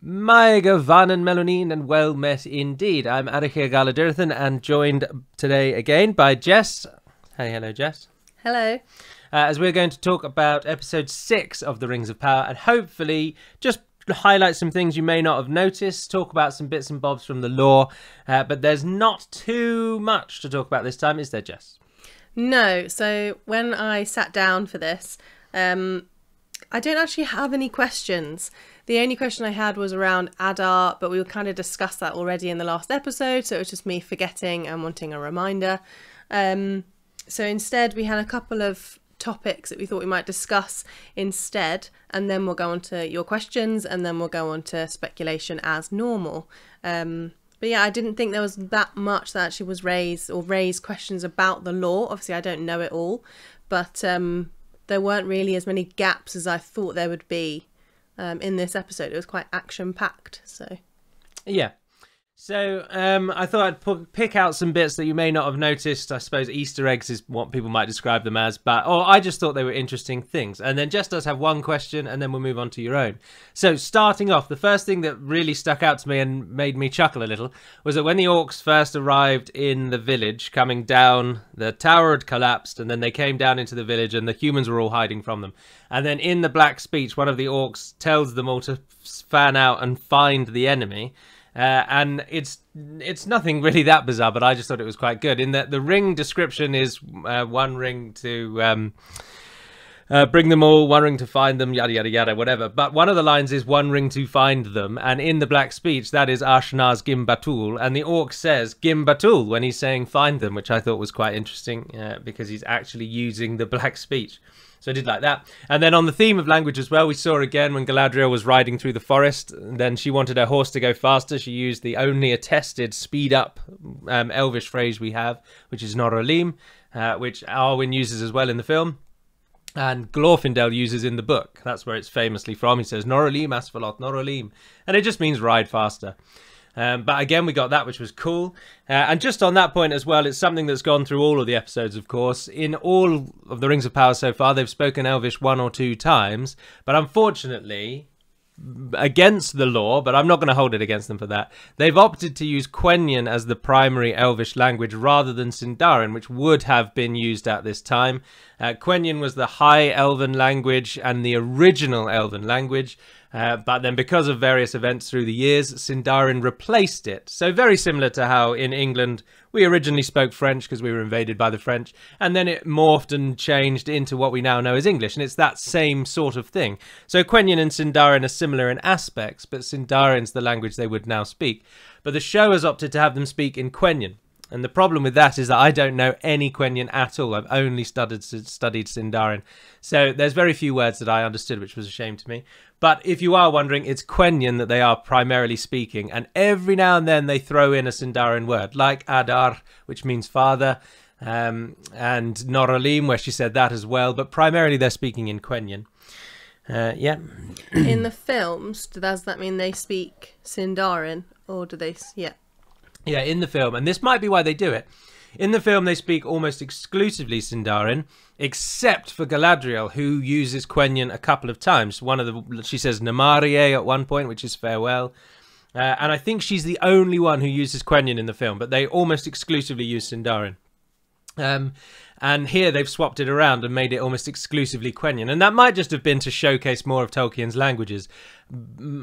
Maiga Van and Melonin, and well met indeed. I'm Aricha Galadirthan and joined today again by Jess. Hey, hello, Jess. Hello. As we're going to talk about episode 6 of The Rings of Power and hopefully just highlight some things you may not have noticed, talk about some bits and bobs from the lore, but there's not too much to talk about this time, is there, Jess? No, so when I sat down for this, I don't actually have any questions. The only question I had was around Adar, but we kind of discussed that already in the last episode, so it was just me forgetting and wanting a reminder. So instead we had a couple of topics that we thought we might discuss instead, and then we'll go on to your questions, and then we'll go on to speculation as normal. But yeah, I didn't think there was that much that actually was raised questions about the lore. Obviously I don't know it all, but there weren't really as many gaps as I thought there would be in this episode. It was quite action-packed, so... Yeah. So I thought I'd pick out some bits that you may not have noticed. I suppose Easter eggs is what people might describe them as, but I just thought they were interesting things. And then Jess does have one question, and then we'll move on to your own. So starting off, the first thing that really stuck out to me and made me chuckle a little was that when the orcs first arrived in the village, coming down, the tower had collapsed, and then they came down into the village, and the humans were all hiding from them. And then in the Black Speech, one of the orcs tells them all to fan out and find the enemy. And it's nothing really that bizarre, but I just thought it was quite good in that the ring description is one ring to bring them all, one ring to find them, yada yada yada, whatever. But one of the lines is one ring to find them, and in the Black Speech that is Ashnaz Gimbatul, and the orc says Gimbatul when he's saying find them, which I thought was quite interesting because he's actually using the Black Speech. So I did like that. And then on the theme of language as well, we saw again when Galadriel was riding through the forest, and then she wanted her horse to go faster. She used the only attested speed up Elvish phrase we have, which is Norolim, which Arwen uses as well in the film. And Glorfindel uses in the book. That's where it's famously from. He says, Norolim Asfalot, Norolim. And it just means ride faster. But again, we got that, which was cool. And just on that point as well, it's something that's gone through all of the episodes, of course. In all of the Rings of Power so far, they've spoken Elvish 1 or 2 times. But unfortunately, against the law, but I'm not going to hold it against them for that, they've opted to use Quenya as the primary Elvish language rather than Sindarin, which would have been used at this time. Quenya was the High Elven language and the original Elven language. But then because of various events through the years, Sindarin replaced it. So very similar to how in England we originally spoke French because we were invaded by the French, and then it morphed and changed into what we now know as English, and it's that same sort of thing. So Quenya and Sindarin are similar in aspects, but Sindarin's the language they would now speak. But the show has opted to have them speak in Quenya. And the problem with that is that I don't know any Quenya at all. I've only studied Sindarin. So there's very few words that I understood, which was a shame to me. But if you are wondering, it's Quenya that they are primarily speaking. And every now and then they throw in a Sindarin word, like Adar, which means father, and Norolim, where she said that as well. But primarily they're speaking in Quenya. Yeah. In the films, does that mean they speak Sindarin, or do they... Yeah. Yeah, in the film, and this might be why they do it. In the film, they speak almost exclusively Sindarin, except for Galadriel, who uses Quenya a couple of times. She says Namarie at one point, which is farewell. And I think she's the only one who uses Quenya in the film, but they almost exclusively use Sindarin. And here they've swapped it around and made it almost exclusively Quenya. And that might just have been to showcase more of Tolkien's languages.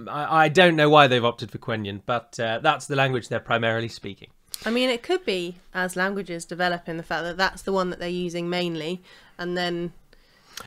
I don't know why they've opted for Quenya, but that's the language they're primarily speaking. I mean, it could be as languages develop in the fact that that's the one that they're using mainly, and then...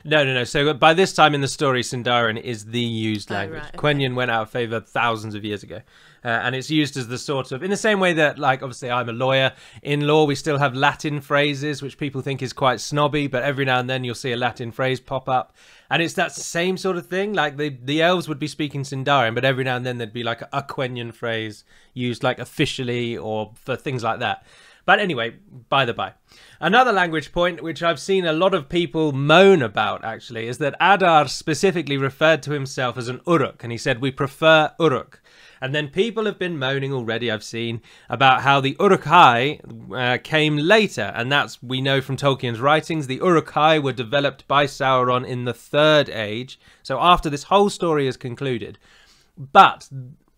No. So by this time in the story, Sindarin is the used language. Right, okay. Quenya went out of favour thousands of years ago. And it's used as the sort of... In the same way that, like, obviously I'm a lawyer. In law, we still have Latin phrases, which people think is quite snobby. But every now and then you'll see a Latin phrase pop up. And it's that same sort of thing. Like, the elves would be speaking Sindarin, but every now and then there'd be, like, a Quenya phrase used, like, officially or for things like that. But anyway, by the by. Another language point, which I've seen a lot of people moan about, actually, is that Adar specifically referred to himself as an Uruk, and he said, we prefer Uruk. And then people have been moaning already, I've seen, about how the Uruk-hai came later, and that's, we know from Tolkien's writings, the Uruk-hai were developed by Sauron in the Third Age, so after this whole story is concluded. But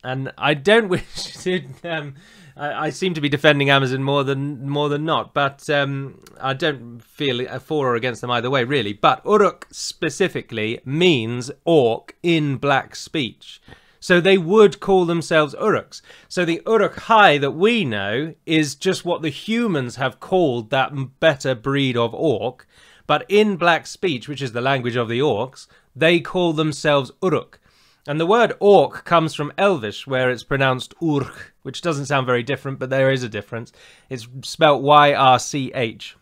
and I don't wish to. I seem to be defending Amazon more than not, but I don't feel for or against them either way, really. But Uruk specifically means orc in black speech. So they would call themselves Uruks. So the Uruk-hai that we know is just what the humans have called that better breed of orc. But in black speech, which is the language of the orcs, they call themselves Uruk. And the word orc comes from Elvish, where it's pronounced urch, which doesn't sound very different, but there is a difference. It's spelt Y-R-C-H,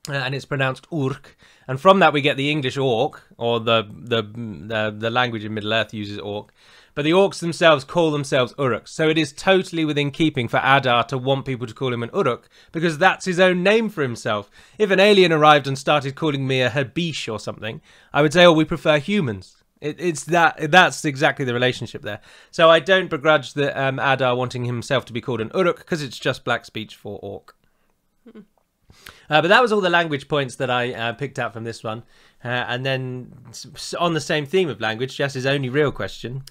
and it's pronounced urch. And from that we get the English orc, or the language in Middle-earth uses orc. But the orcs themselves call themselves Uruks. So it is totally within keeping for Adar to want people to call him an Uruk, because that's his own name for himself. If an alien arrived and started calling me a Habish or something, I would say, oh, we prefer humans. That's exactly the relationship there. So I don't begrudge the Adar wanting himself to be called an Uruk, because it's just black speech for orc. But that was all the language points that I picked out from this one. And then on the same theme of language, Jess's only real question.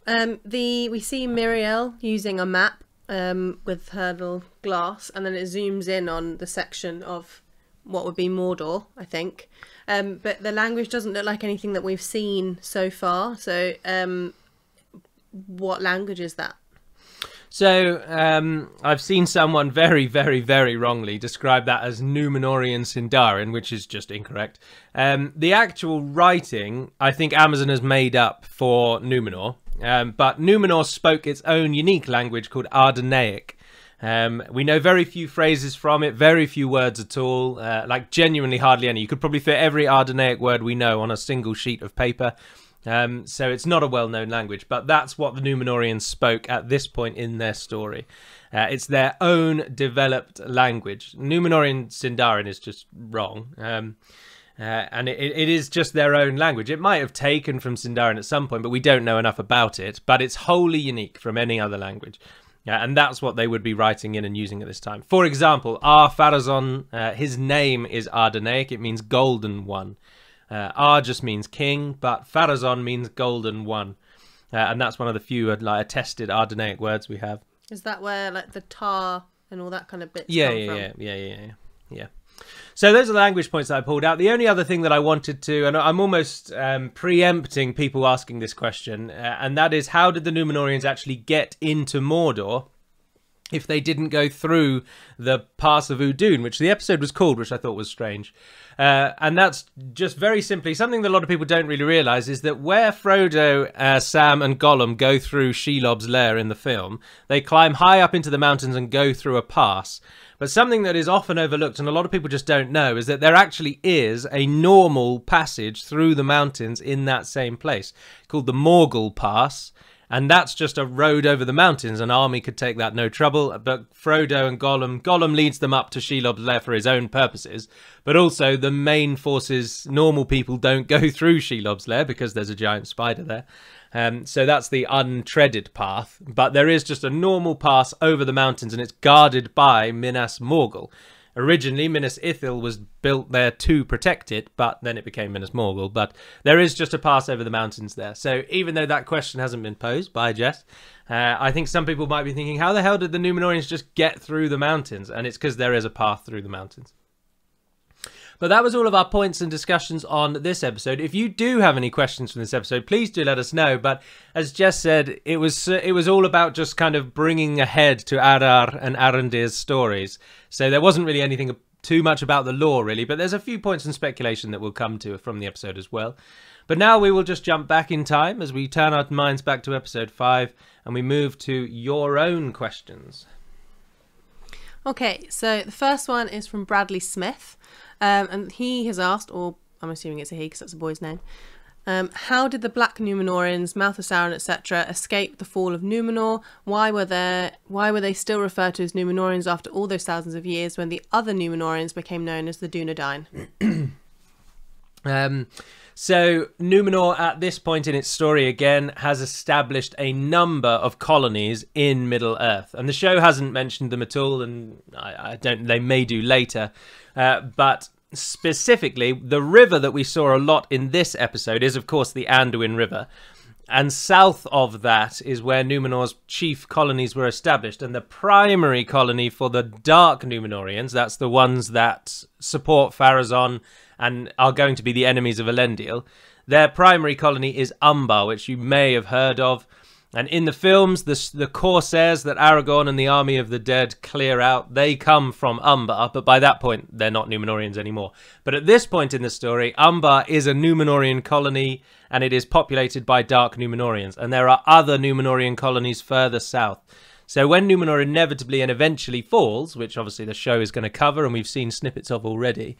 We see Miriel using a map with her little glass, and then it zooms in on the section of what would be Mordor, I think. But the language doesn't look like anything that we've seen so far. So what language is that? So I've seen someone very, very, very wrongly describe that as Númenórean Sindarin, which is just incorrect. The actual writing, I think Amazon has made up for Númenor. But Númenor spoke its own unique language called Ardenaic. We know very few phrases from it, very few words at all, like genuinely hardly any. You could probably fit every Ardenaic word we know on a single sheet of paper. So it's not a well-known language, but that's what the Númenóreans spoke at this point in their story. It's their own developed language. Númenórean Sindarin is just wrong. And it is just their own language. It might have taken from Sindarin at some point, but we don't know enough about it. But it's wholly unique from any other language. And that's what they would be writing in and using at this time. For example, Ar-Pharazôn, his name is Ardenaic. It means golden one. Ar just means king, but Pharazôn means golden one. And that's one of the few attested Ardenaic words we have. Is that where like the tar and all that kind of bits come from? Yeah. So those are the language points that I pulled out. The only other thing that I wanted to, and I'm almost preempting people asking this question, and that is, how did the Númenóreans actually get into Mordor if they didn't go through the Pass of Udun, which the episode was called, which I thought was strange. And that's just very simply something that a lot of people don't really realise, is that where Frodo, Sam and Gollum go through Shelob's lair in the film, they climb high up into the mountains and go through a pass. But something that is often overlooked, and a lot of people just don't know, is that there actually is a normal passage through the mountains in that same place, called the Morgul Pass. And that's just a road over the mountains. An army could take that no trouble. But Frodo and Gollum leads them up to Shelob's lair for his own purposes. But also the main forces, normal people, don't go through Shelob's lair because there's a giant spider there. So that's the untreaded path. But there is just a normal pass over the mountains, and it's guarded by Minas Morgul. Originally, Minas Ithil was built there to protect it, but then it became Minas Morgul. But there is just a pass over the mountains there. So even though that question hasn't been posed by Jess, I think some people might be thinking, how the hell did the Númenóreans just get through the mountains? And it's because there is a path through the mountains. But that was all of our points and discussions on this episode. If you do have any questions from this episode, please do let us know. But as Jess said, it was all about just kind of bringing ahead to Adar and Arondir's stories. So there wasn't really anything too much about the lore, really. But there's a few points and speculation that we'll come to from the episode as well. But now we will just jump back in time as we turn our minds back to episode 5 and we move to your own questions. Okay, so the first one is from Bradley Smith. And he has asked, or I'm assuming it's a he because that's a boy's name, how did the Black Númenóreans, Mouth of Sauron, etc., escape the fall of Númenor? Why were they still referred to as Númenóreans after all those thousands of years when the other Númenóreans became known as the Dunedain? So Númenor at this point in its story again has established a number of colonies in Middle-earth, and the show hasn't mentioned them at all, and I don't. They may do later, but specifically the river that we saw a lot in this episode is of course the Anduin River. And south of that is where Numenor's chief colonies were established. And the primary colony for the Dark Numenorians, that's the ones that support Pharazôn and are going to be the enemies of Elendil, their primary colony is Umbar, which you may have heard of. And in the films, the Corsairs that Aragorn and the Army of the Dead clear out, they come from Umbar, but by that point, they're not Numenorians anymore. But at this point in the story, Umbar is a Numenorian colony, and it is populated by Dark Numenorians. And there are other Numenorian colonies further south. So when Numenor inevitably and eventually falls, which obviously the show is going to cover, and we've seen snippets of already,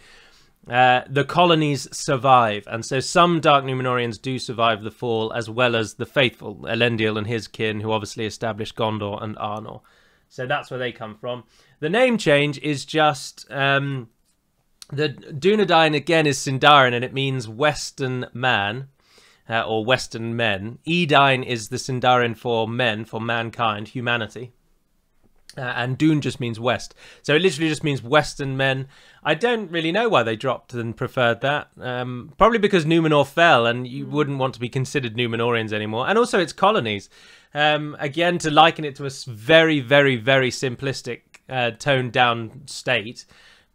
the colonies survive, and so some Dark Numenorians do survive the fall, as well as the faithful, Elendil and his kin, who obviously established Gondor and Arnor. So that's where they come from. The name change is just... the Dunedain, again, is Sindarin, and it means Western man, or Western men. Edain is the Sindarin for men, for mankind, humanity. And Dune just means west. So it literally just means Western men. I don't really know why they dropped and preferred that. Probably because Numenor fell and you wouldn't want to be considered Numenorians anymore. And also its colonies. Again, to liken it to a very, very, very simplistic, toned down state,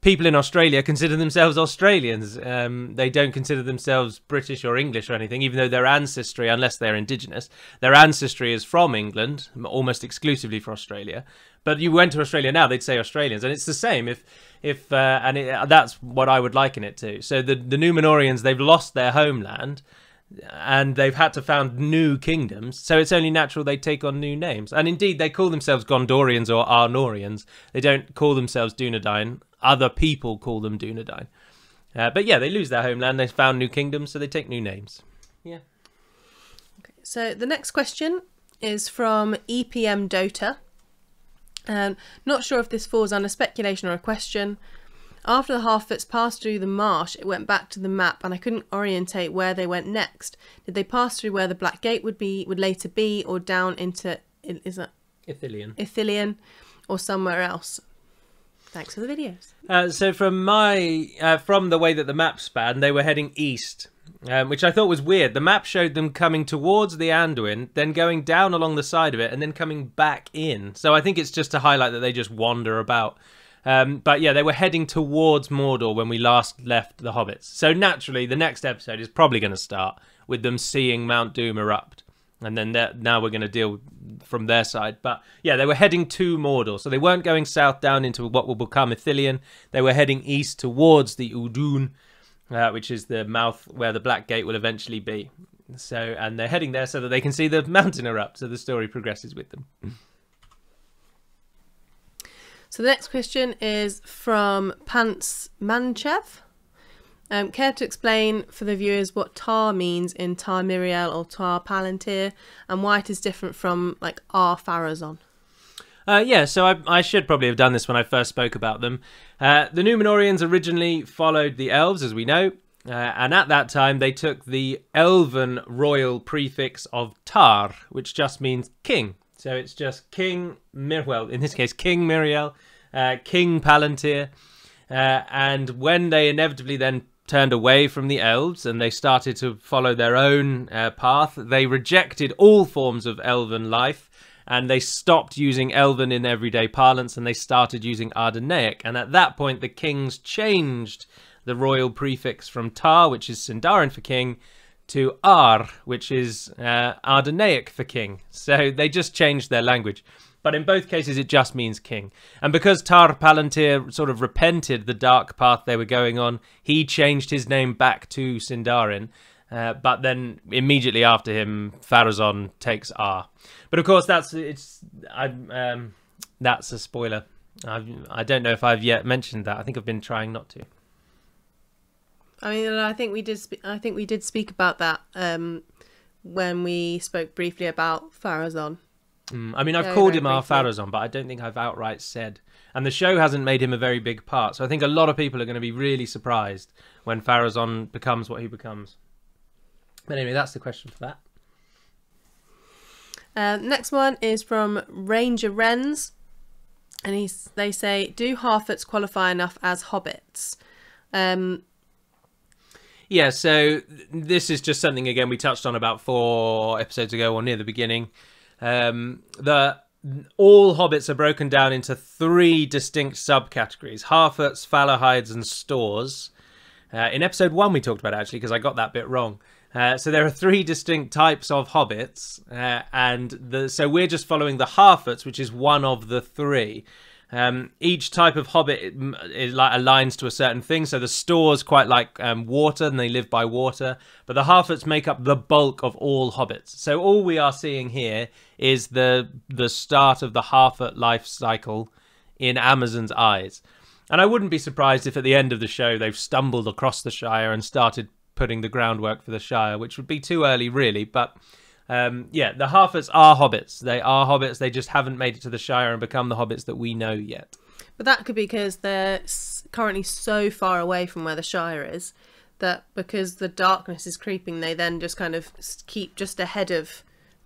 people in Australia consider themselves Australians. They don't consider themselves British or English or anything, even though their ancestry, unless they're indigenous, their ancestry is from England, almost exclusively for Australia. But you went to Australia now, they'd say Australians, and it's the same. That's what I would liken it to. So the Numenorians, they've lost their homeland, and they've had to found new kingdoms. So it's only natural they take on new names. And indeed, they call themselves Gondorians or Arnorians. They don't call themselves Dunedain. Other people call them Dunedain. But yeah, they lose their homeland. They found new kingdoms, so they take new names. Yeah. Okay, so the next question is from EPM Dota. Not sure if this falls under speculation or a question. After the Half-Foots passed through the marsh, it went back to the map, and I couldn't orientate where they went next. Did they pass through where the Black Gate would later be, or down into Ithilien, or somewhere else? Thanks for the videos. So from the way that the map spanned, they were heading east, which I thought was weird. The map showed them coming towards the Anduin, then going down along the side of it, and then coming back in. So I think it's just to highlight that they just wander about. But yeah, they were heading towards Mordor when we last left the Hobbits. So naturally, the next episode is probably going to start with them seeing Mount Doom erupt. And then now we're going to deal from their side. But yeah, they were heading to Mordor. So they weren't going south down into what will become Ithilien. They were heading east towards the Udun, which is the mouth where the Black Gate will eventually be. So, and they're heading there so that they can see the mountain erupt. So the story progresses with them. So the next question is from Pants Manchev. Care to explain for the viewers what tar means in Tar Miriel or Tar Palantir, and why it is different from like Ar Pharazôn? Yeah, so I should probably have done this when I first spoke about them. The Numenorians originally followed the elves, as we know, and at that time they took the elven royal prefix of Tar, which just means king. So it's just King well, in this case, King Miriel, King Palantir, and when they inevitably then turned away from the elves and they started to follow their own path, they rejected all forms of elven life, and they stopped using elven in everyday parlance, and they started using Ardenaic. And at that point, the kings changed the royal prefix from Tar, which is Sindarin for king, to Ar, which is Ardenaic for king. So they just changed their language. But in both cases, it just means king. And because Tar Palantir sort of repented the dark path they were going on, he changed his name back to Sindarin. But then immediately after him, Pharazôn takes Ar. But of course, that's a spoiler. I don't know if I've yet mentioned that. I think I've been trying not to. I mean, I think we did speak about that when we spoke briefly about Pharazôn. I mean, I've called him Ar Pharazôn, but I don't think I've outright said. And the show hasn't made him a very big part. So I think a lot of people are going to be really surprised when Pharazôn becomes what he becomes. But anyway, that's the question for that. Next one is from Ranger Wrens. And they say, do Half-Foots qualify enough as hobbits? Yeah, so this is just something, again, we touched on about 4 episodes ago or near the beginning. All hobbits are broken down into 3 distinct subcategories: Harfoots, Fallowhides, and Stores. In episode 1 we talked about it, actually, because I got that bit wrong. So there are 3 distinct types of hobbits, so we're just following the Harfoots, which is one of the 3. Each type of hobbit is like aligns to a certain thing. So the Stores quite like water, and they live by water. But the Harfoots make up the bulk of all hobbits. So all we are seeing here is the start of the Harfoot life cycle in Amazon's eyes. And I wouldn't be surprised if at the end of the show they've stumbled across the Shire and started putting the groundwork for the Shire, which would be too early, really. But yeah, the Harfoots are hobbits. They are hobbits. They just haven't made it to the Shire and become the hobbits that we know yet. But that could be because they're currently so far away from where the Shire is that because the darkness is creeping, they then just kind of keep just ahead of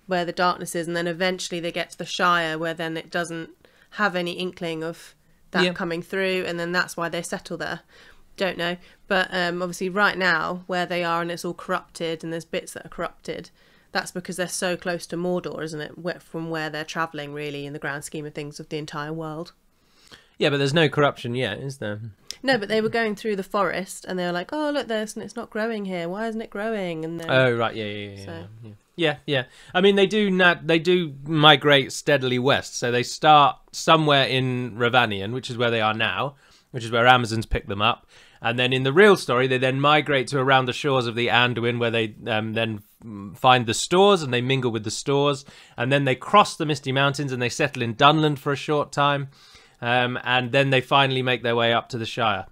where the darkness is, and then eventually they get to the Shire where then it doesn't have any inkling of that coming through, and then that's why they settle there. Don't know. But obviously right now where they are and it's all corrupted and there's bits that are corrupted, that's because they're so close to Mordor, isn't it? From where they're travelling, really, in the grand scheme of things, of the entire world. Yeah, but there's no corruption yet, is there? No, but they were going through the forest, and they were like, "Oh, look, it's not growing here. Why isn't it growing?" And then, oh, right, yeah. I mean, they do migrate steadily west. So they start somewhere in Ravanion, which is where they are now, which is where Amazons pick them up. And then in the real story, they then migrate to around the shores of the Anduin, where they then find the Stores, and they mingle with the Stores. And then they cross the Misty Mountains, and they settle in Dunland for a short time. And then they finally make their way up to the Shire.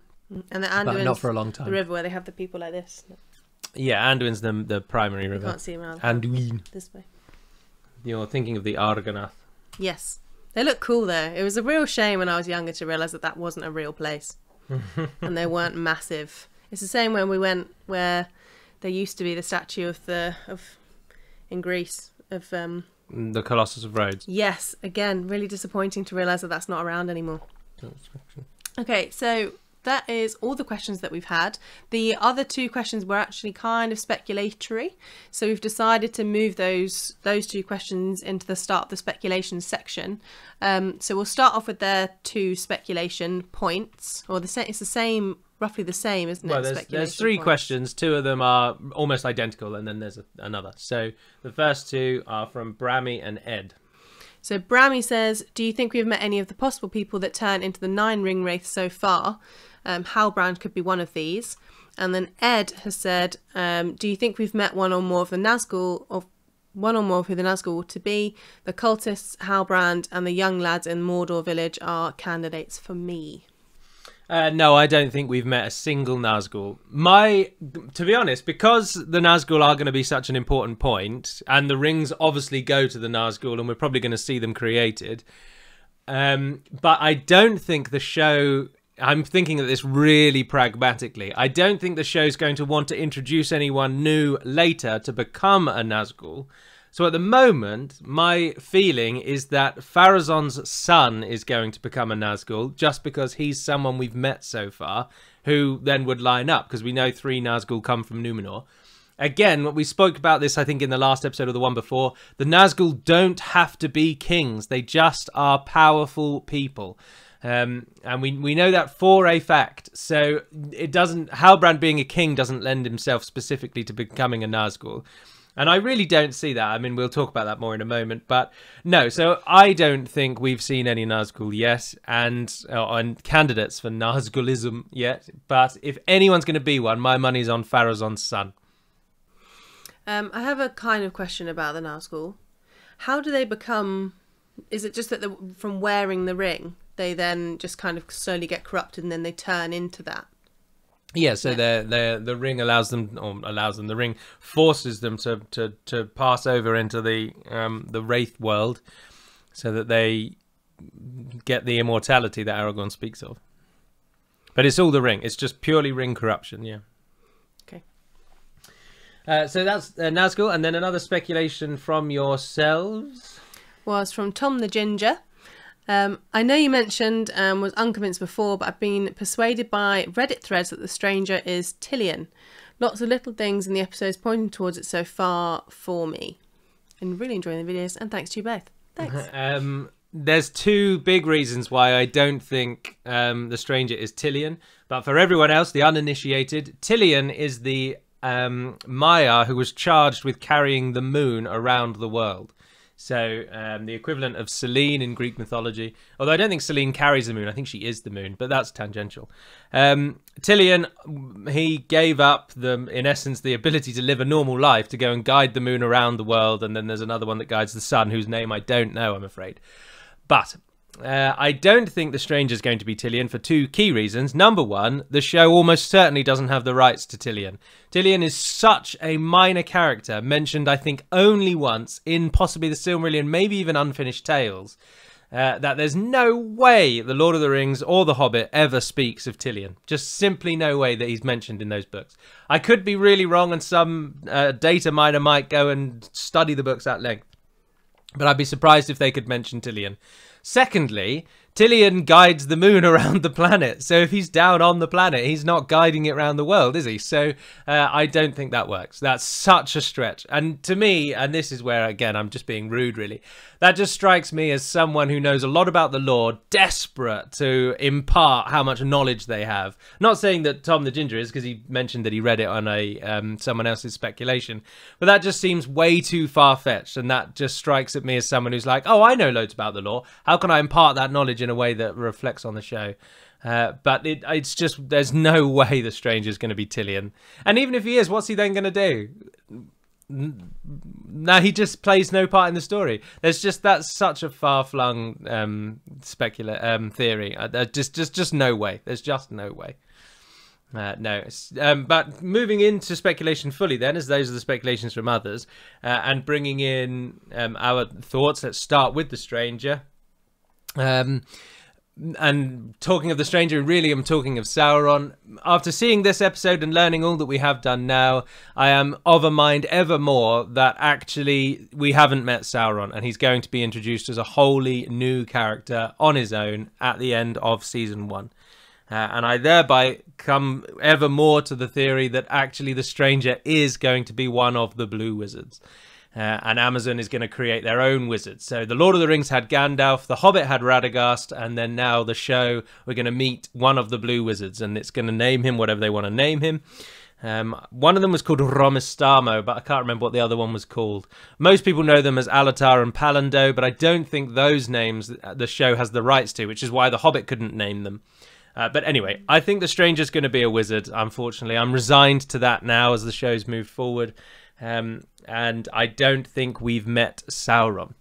And the Anduin's, but not for a long time. The river where they have the people like this. Yeah, Anduin's the primary river. You can't see them around. Anduin. This way. You're thinking of the Argonath. Yes. They look cool, though. It was a real shame when I was younger to realise that wasn't a real place. And they weren't massive. It's the same when we went where there used to be the statue in Greece of the Colossus of Rhodes. Yes, again, really disappointing to realise that that's not around anymore. Okay, so that is all the questions that we've had. The other 2 questions were actually kind of speculatory, so we've decided to move those 2 questions into the start of the speculation section. So we'll start off with their 2 speculation points, or it's the same, roughly the same, isn't it? Well, there's 3 questions. 2 of them are almost identical, and then there's another. So the first 2 are from Brammy and Ed. So Brammy says, do you think we've met any of the possible people that turn into the 9 ring wraiths so far? Halbrand could be one of these. And then Ed has said, do you think we've met one or more of the Nazgul, or one or more of who the Nazgul to be? The cultists, Halbrand, and the young lads in Mordor village are candidates for me. No, I don't think we've met a single Nazgul. To be honest, because the Nazgul are going to be such an important point, and the rings obviously go to the Nazgul, and we're probably going to see them created. But I don't think the show... I'm thinking of this really pragmatically. I don't think the show's going to want to introduce anyone new later to become a Nazgul. So at the moment, my feeling is that Pharazôn's son is going to become a Nazgul just because he's someone we've met so far who then would line up, because we know 3 Nazgul come from Numenor. Again, we spoke about this, I think, in the last episode or the one before. The Nazgul don't have to be kings. They just are powerful people. And we know that for a fact. So it doesn't... Halbrand being a king doesn't lend himself specifically to becoming a Nazgul. And I really don't see that. I mean, we'll talk about that more in a moment. But no, so I don't think we've seen any Nazgul yet, and candidates for Nazgulism yet. But if anyone's going to be one, my money's on Pharazôn's son. I have a kind of question about the Nazgul. How do they become... Is it just that from wearing the ring, they then just kind of slowly get corrupted and then they turn into that? Yeah, so the ring the ring forces them to pass over into the Wraith world, so that they get the immortality that Aragorn speaks of. But it's all the ring. It's just purely ring corruption, yeah. Okay. So that's Nazgul, and then another speculation from yourselves was from Tom the Ginger. I know you mentioned was unconvinced before, but I've been persuaded by Reddit threads that the stranger is Tilion. lots of little things in the episodes pointing towards it so far for me. And really enjoying the videos, and thanks to you both. Thanks. There's two big reasons why I don't think the stranger is Tillian, but for everyone else, the uninitiated, Tillian is the Maya who was charged with carrying the moon around the world. So the equivalent of Selene in Greek mythology, although I don't think Selene carries the moon, I think she is the moon, but that's tangential. Tillian, he gave up, in essence, the ability to live a normal life to go and guide the moon around the world, and then there's another one that guides the sun, whose name I don't know, I'm afraid. But I don't think the stranger is going to be Tillian for two key reasons. Number one, the show almost certainly doesn't have the rights to Tillian. Tillian is such a minor character, mentioned I think only once in possibly the Silmarillion, maybe even Unfinished Tales, that there's no way the Lord of the Rings or the Hobbit ever speaks of Tillian. Just simply no way that he's mentioned in those books. I could be really wrong, and some data miner might go and study the books at length, but I'd be surprised if they could mention Tillian. Secondly, Tillian guides the moon around the planet. So if he's down on the planet, he's not guiding it around the world, is he? So I don't think that works. That's such a stretch. And to me, and this is where, again, I'm just being rude, really, that just strikes me as someone who knows a lot about the lore, desperate to impart how much knowledge they have. Not saying that Tom the Ginger is, because he mentioned that he read it on a someone else's speculation. But that just seems way too far-fetched. And that just strikes at me as someone who's like, oh, I know loads about the lore. How can I impart that knowledge in a way that reflects on the show? But it's just, there's no way the stranger's going to be Tillian. And even if he is, what's he then going to do? No, he just plays no part in the story. That's such a far-flung theory. Just no way. There's just no way. No. But moving into speculation fully then, as those are the speculations from others, and bringing in our thoughts, let's start with the stranger. And talking of the stranger, really I'm talking of Sauron. After seeing this episode and learning all that we have done now, I am of a mind evermore that actually we haven't met Sauron, and he's going to be introduced as a wholly new character on his own at the end of season 1. And I thereby come ever more to the theory that actually the stranger is going to be one of the blue wizards. And Amazon is going to create their own wizards. So the Lord of the Rings had Gandalf, the Hobbit had Radagast, and then now the show, we're going to meet one of the blue wizards, and it's going to name him whatever they want to name him. One of them was called Romistamo, but I can't remember what the other one was called. Most people know them as Alatar and Palando, but I don't think those names the show has the rights to, which is why the Hobbit couldn't name them. But anyway, I think the stranger's going to be a wizard, unfortunately. I'm resigned to that now as the show's moved forward. And I don't think we've met Sauron.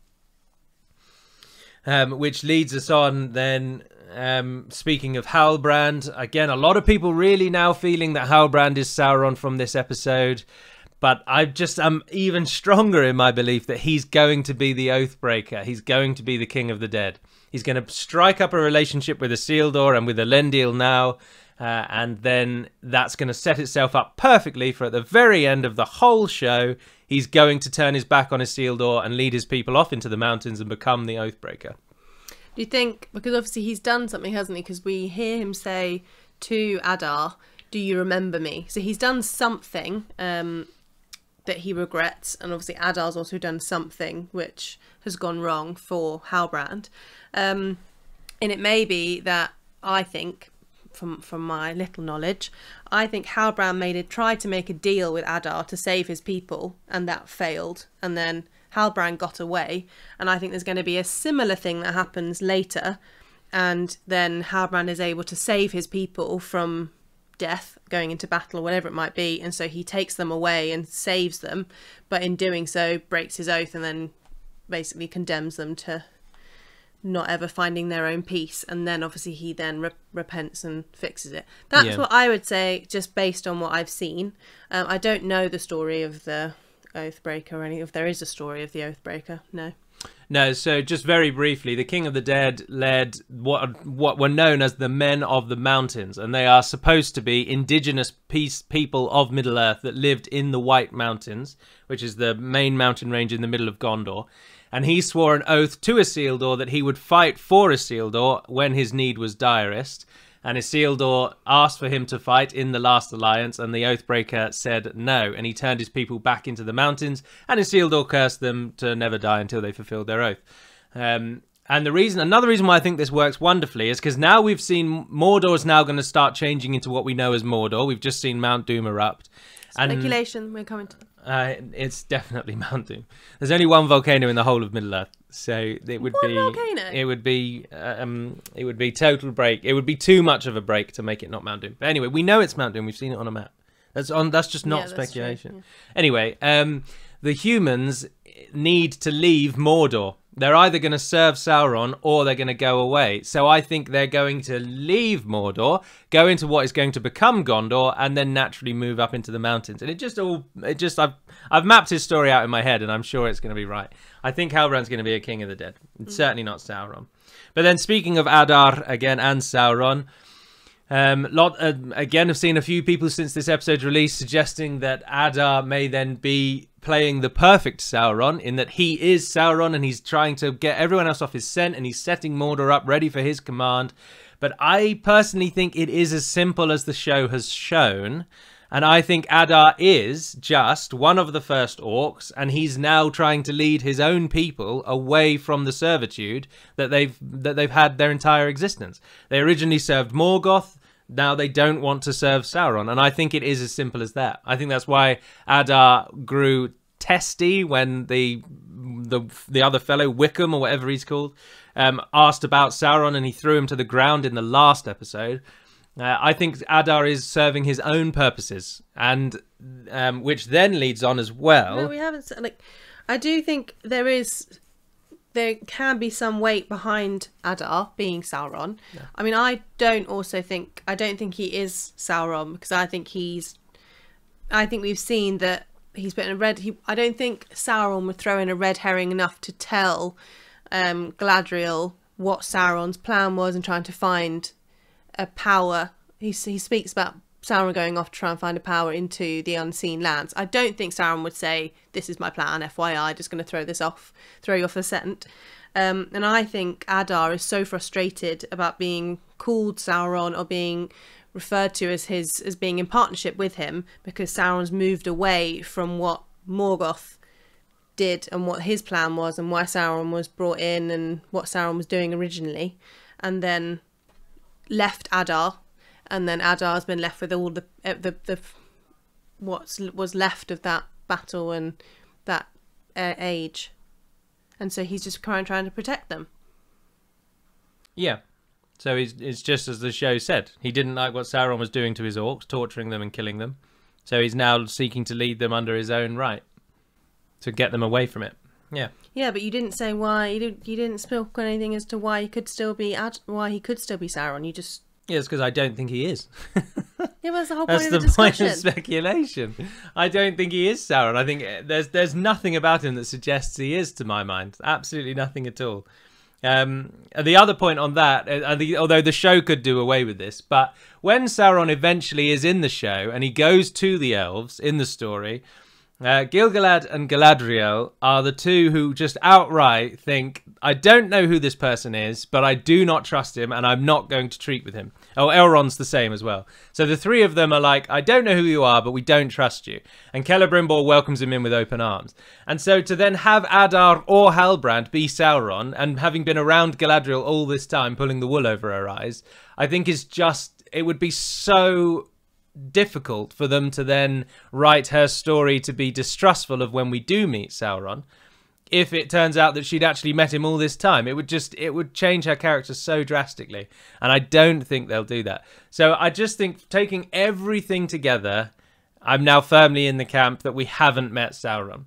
Which leads us on then, speaking of Halbrand, again, a lot of people really now feeling that Halbrand is Sauron from this episode. But I'm even stronger in my belief that he's going to be the Oathbreaker. He's going to be the King of the Dead. He's going to strike up a relationship with Isildur and with Elendil now. And then that's going to set itself up perfectly for at the very end of the whole show, he's going to turn his back on Isildur and lead his people off into the mountains and become the Oathbreaker. Do you think, because obviously he's done something, hasn't he? Because we hear him say to Adar, do you remember me? So he's done something that he regrets. And obviously Adar's also done something which has gone wrong for Halbrand. And it may be that, I think, from my little knowledge, I think Halbrand tried to make a deal with Adar to save his people, and that failed, and then Halbrand got away, and I think there's going to be a similar thing that happens later, and then Halbrand is able to save his people from death, going into battle or whatever it might be, and so he takes them away and saves them, but in doing so breaks his oath and then basically condemns them to not ever finding their own peace, and then obviously he then repents and fixes it. That's what I would say, just based on what I've seen. I don't know the story of the Oathbreaker or anything, if there is a story of the Oathbreaker. No, so just very briefly, the King of the Dead led what were known as the Men of the Mountains, and they are supposed to be indigenous people of Middle-earth that lived in the White Mountains, which is the main mountain range in the middle of Gondor. And he swore an oath to Isildur that he would fight for Isildur when his need was direst. And Isildur asked for him to fight in the last alliance, and the Oathbreaker said no, and he turned his people back into the mountains, and Isildur cursed them to never die until they fulfilled their oath. And another reason why I think this works wonderfully is because now we've seen Mordor's now going to start changing into what we know as Mordor. We've just seen Mount Doom erupt. Speculation, we're coming to. It's definitely Mount Doom. There's only one volcano in the whole of Middle Earth, so it would be volcano? It would be total break. It would be too much of a break to make it not Mount Doom. But anyway, we know it's Mount Doom. We've seen it on a map. That's just not speculation. Yeah. Anyway, the humans need to leave Mordor. They're either going to serve Sauron or they're going to go away. So I think they're going to leave Mordor, go into what is going to become Gondor, and then naturally move up into the mountains. And I've mapped his story out in my head, and I'm sure it's going to be right. I think Halbrand's going to be a king of the dead. It's certainly not Sauron. But then speaking of Adar again and Sauron, again, I've seen a few people since this episode's release suggesting that Adar may then be playing the perfect Sauron, in that he is Sauron and he's trying to get everyone else off his scent and he's setting Mordor up ready for his command. But I personally think it is as simple as the show has shown. And I think Adar is just one of the first orcs, and he's now trying to lead his own people away from the servitude that they've had their entire existence. They originally served Morgoth. Now they don't want to serve Sauron, and I think it is as simple as that. I think that's why Adar grew testy when the other fellow, Wickham or whatever he's called, asked about Sauron, and he threw him to the ground in the last episode. I think Adar is serving his own purposes, and which then leads on as well. No, we haven't. I do think there can be some weight behind Adar being Sauron. Yeah. I mean, I don't think he is Sauron, because I think we've seen that he's put in a red. I don't think Sauron would throw in a red herring enough to tell Galadriel what Sauron's plan was and trying to find a power. He speaks about Sauron going off to try and find a power into the unseen lands. I don't think Sauron would say, "This is my plan, FYI, just going to throw you off the scent." And I think Adar is so frustrated about being called Sauron or being referred to as being in partnership with him, because Sauron's moved away from what Morgoth did and what his plan was and why Sauron was brought in and what Sauron was doing originally, and then left Adar, and then Adar's been left with all the what was left of that battle and that age, and so he's just trying to protect them. Yeah. So it's just as the show said. He didn't like what Sauron was doing to his orcs, torturing them and killing them. So he's now seeking to lead them under his own right, to get them away from it. Yeah. Yeah, but you didn't say why. You didn't speak anything as to why he could still be Sauron. You just. Yeah, it's because I don't think he is. Yeah, that's the whole point of the discussion. That's the point of speculation. I don't think he is Sauron. I think there's nothing about him that suggests he is, to my mind. Absolutely nothing at all. The other point on that, although the show could do away with this, but when Sauron eventually is in the show and he goes to the elves in the story, Gil-galad and Galadriel are the two who just outright think, I don't know who this person is, but I do not trust him and I'm not going to treat with him. Oh, Elrond's the same as well. So the three of them are like, I don't know who you are, but we don't trust you. And Celebrimbor welcomes him in with open arms. And so to then have Adar or Halbrand be Sauron, and having been around Galadriel all this time, pulling the wool over her eyes, I think is just, it would be so difficult for them to then write her story to be distrustful of when we do meet Sauron. If it turns out that she'd actually met him all this time, it would change her character so drastically. And I don't think they'll do that. So I just think, taking everything together, I'm now firmly in the camp that we haven't met Sauron.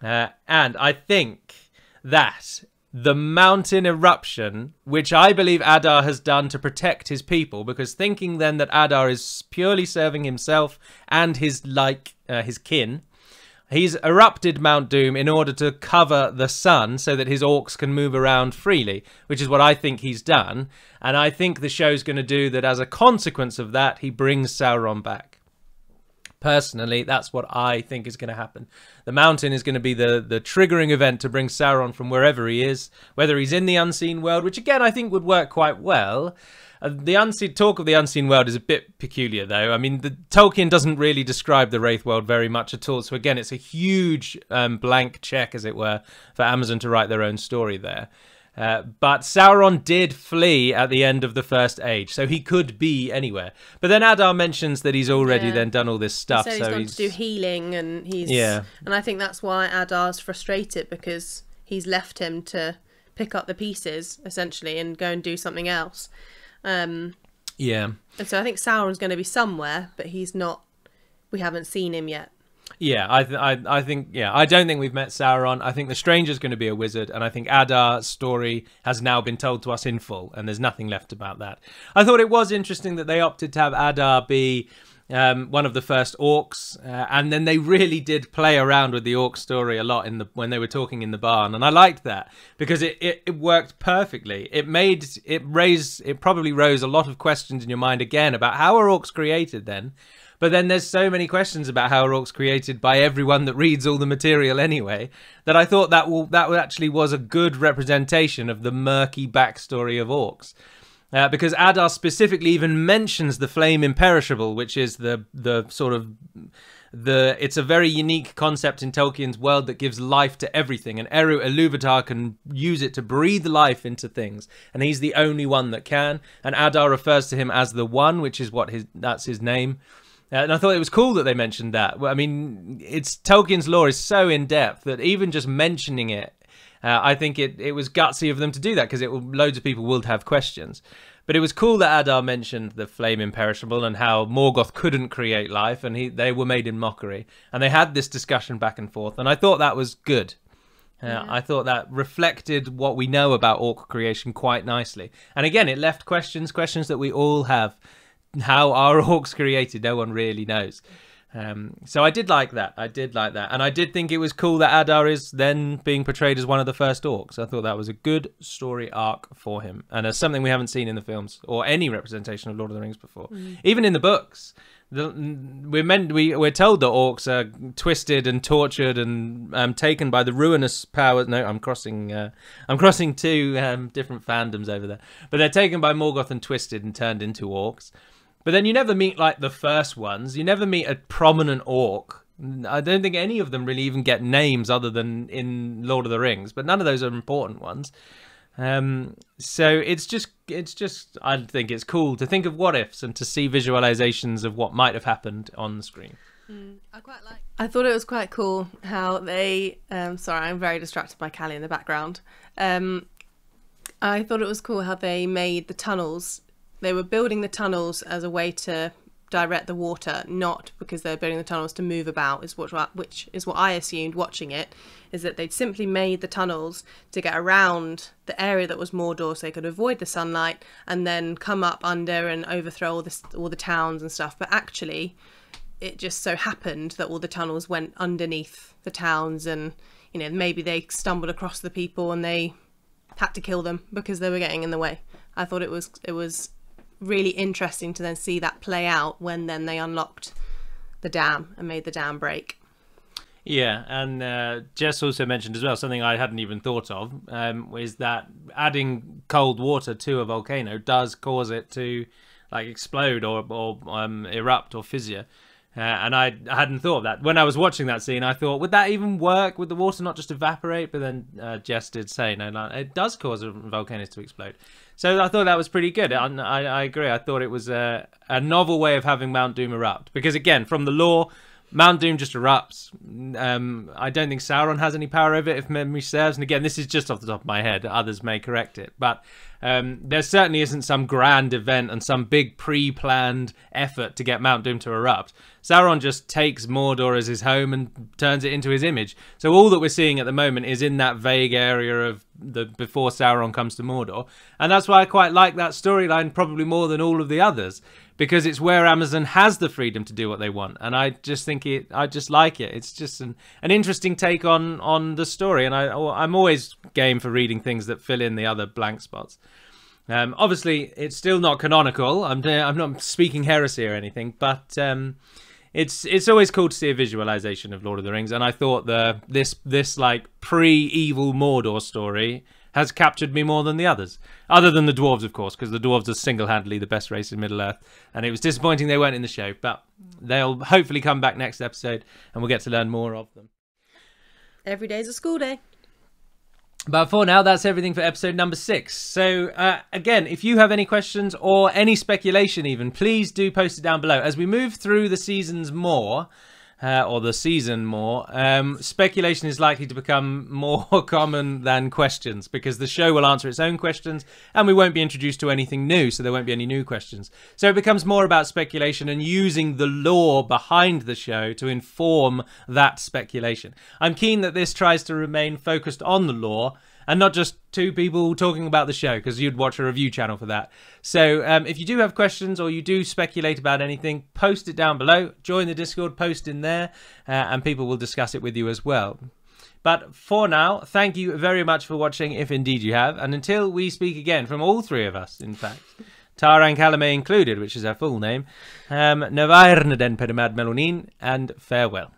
And I think that the mountain eruption, which I believe Adar has done to protect his people, because thinking then that Adar is purely serving himself and his kin, he's erupted Mount Doom in order to cover the sun so that his orcs can move around freely, which is what I think he's done. And I think the show's going to do that as a consequence of that, he brings Sauron back. Personally, that's what I think is going to happen. The mountain is going to be the triggering event to bring Sauron from wherever he is, whether he's in the unseen world, which again I think would work quite well. The unseen talk of the unseen world is a bit peculiar, though. I mean, Tolkien doesn't really describe the Wraith world very much at all. So again, it's a huge blank check, as it were, for Amazon to write their own story there. But Sauron did flee at the end of the First Age, so he could be anywhere. But then Adar mentions that he's already then done all this stuff. So he's gone to do healing, and and I think that's why Adar's frustrated, because he's left him to pick up the pieces essentially and go and do something else. And so I think Sauron's going to be somewhere, but he's not. We haven't seen him yet. Yeah, I think I don't think we've met Sauron. I think the Stranger's going to be a wizard, and I think Adar's story has now been told to us in full, and there's nothing left about that. I thought it was interesting that they opted to have Adar be one of the first orcs, and then they really did play around with the orc story a lot when they were talking in the barn, and I liked that because it worked perfectly. It probably rose a lot of questions in your mind again about how are orcs created then. But then there's so many questions about how orcs created by everyone that reads all the material anyway, that I thought that actually was a good representation of the murky backstory of orcs. Because Adar specifically even mentions the flame imperishable, which is it's a very unique concept in Tolkien's world that gives life to everything, and Eru Ilúvatar can use it to breathe life into things, and he's the only one that can. And Adar refers to him as the One, which is that's his name. And I thought it was cool that they mentioned that. I mean, Tolkien's lore is so in depth that even just mentioning it, I think it was gutsy of them to do that, because loads of people would have questions. But it was cool that Adar mentioned the flame imperishable and how Morgoth couldn't create life, and they were made in mockery. And they had this discussion back and forth, and I thought that was good. I thought that reflected what we know about orc creation quite nicely. And again, it left questions that we all have. How are orcs created? No one really knows. So I did like that. And I did think it was cool that Adar is then being portrayed as one of the first orcs. I thought that was a good story arc for him. And it's something we haven't seen in the films or any representation of Lord of the Rings before. Even in the books. We're told that orcs are twisted and tortured and taken by the ruinous powers. No, I'm crossing two different fandoms over there. But they're taken by Morgoth and twisted and turned into orcs. But then you never meet like the first ones. You never meet a prominent orc. I don't think any of them really even get names other than in Lord of the Rings. But none of those are important ones. So it's just I think it's cool to think of what ifs and to see visualizations of what might have happened on the screen. I thought it was quite cool how they sorry, I'm very distracted by Callie in the background. I thought it was cool how they made the tunnels. They were building the tunnels as a way to direct the water, not because they're building the tunnels to move about, which is what I assumed watching it, is that they'd simply made the tunnels to get around the area that was Mordor so they could avoid the sunlight and then come up under and overthrow all the towns and stuff. But actually, it just so happened that all the tunnels went underneath the towns, and maybe they stumbled across the people and they had to kill them because they were getting in the way. I thought it was really interesting to then see that play out when then they unlocked the dam and made the dam break. Yeah, and Jess also mentioned as well, something I hadn't even thought of, is that adding cold water to a volcano does cause it to like explode or erupt or fissure. And I hadn't thought of that. When I was watching that scene, I thought, would that even work? Would the water not just evaporate? But then Jess did say, no, it does cause volcanoes to explode. So I thought that was pretty good. I agree. I thought it was a novel way of having Mount Doom erupt. Because again, from the lore, Mount Doom just erupts. I don't think Sauron has any power over it, if memory serves. And again, this is just off the top of my head. Others may correct it. But there certainly isn't some grand event and some big pre-planned effort to get Mount Doom to erupt. Sauron just takes Mordor as his home and turns it into his image. So all that we're seeing at the moment is in that vague area of before Sauron comes to Mordor. And that's why I quite like that storyline probably more than all of the others. Because it's where Amazon has the freedom to do what they want. And I just think I just like it. It's just an interesting take on the story. And I'm always game for reading things that fill in the other blank spots. Obviously, it's still not canonical. I'm not speaking heresy or anything. But it's always cool to see a visualization of Lord of the Rings, and I thought this like pre-evil Mordor story has captured me more than the others, other than the dwarves, of course, because the dwarves are single-handedly the best race in Middle-earth, and it was disappointing they weren't in the show, but they'll hopefully come back next episode, and we'll get to learn more of them. Every day's a school day. But for now, that's everything for episode number 6. So, again, if you have any questions or any speculation even, please do post it down below. As we move through the seasons more, or the season more, speculation is likely to become more common than questions, because the show will answer its own questions and we won't be introduced to anything new, so there won't be any new questions. So it becomes more about speculation and using the lore behind the show to inform that speculation. I'm keen that this tries to remain focused on the lore and not just two people talking about the show, because you'd watch a review channel for that. So if you do have questions or you do speculate about anything, post it down below. Join the Discord, post in there, and people will discuss it with you as well. But for now, thank you very much for watching, if indeed you have. And until we speak again, from all three of us, in fact, Taran Calamay included, which is her full name, Nevairnaden Pedamad Melonin, and farewell.